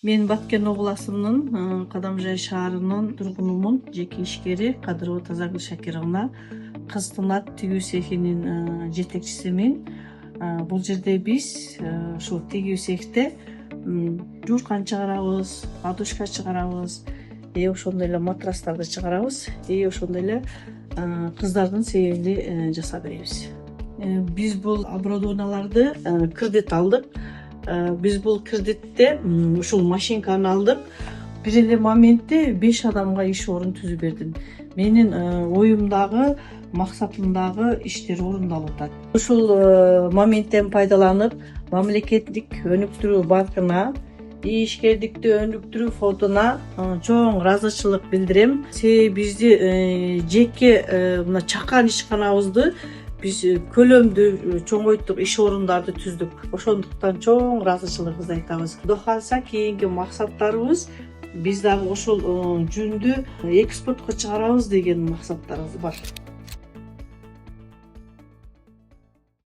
Мен Баткен областынын Кадамжай шаарынын тургунумун, жеке ишкери Кадырова Тазагүл Шакировна. Кызтымат тигүү цехинин жетекчисимин. Бул жерде биз ушул тигүү цехте жууркан чыгарабыз, подушка чыгарабыз, ошондой эле матрастарды чыгарабыз, ошондой эле кыздардын себебини жасап беребиз. Биз бул оборудованияларды кредит алдык. Биз бул кредитте ушул машинканы алдык. Бир эле моментте 5 адамга иш орун түзүп бердим. Менин оюмдагы, максатымдагы иштер орундалып атат. Ушул моменттен пайдаланып, мамлекеттик өнүктүрүү банкына, ишкердикти өнүктүрүү фондуна чоң ыраазычылык билдирем. Себеби бизди жеке мына чакан ишканабызды биз көлөмдү чоңойттук, иш орундарды түздүк. Ошондуктан чоң ыраазычылыгыбызды айтабыз. Кудо кааласа кийинки максаттарыбыз биз дагы ошол жүндү экспортко чыгарабыз деген максаттарыбыз бар.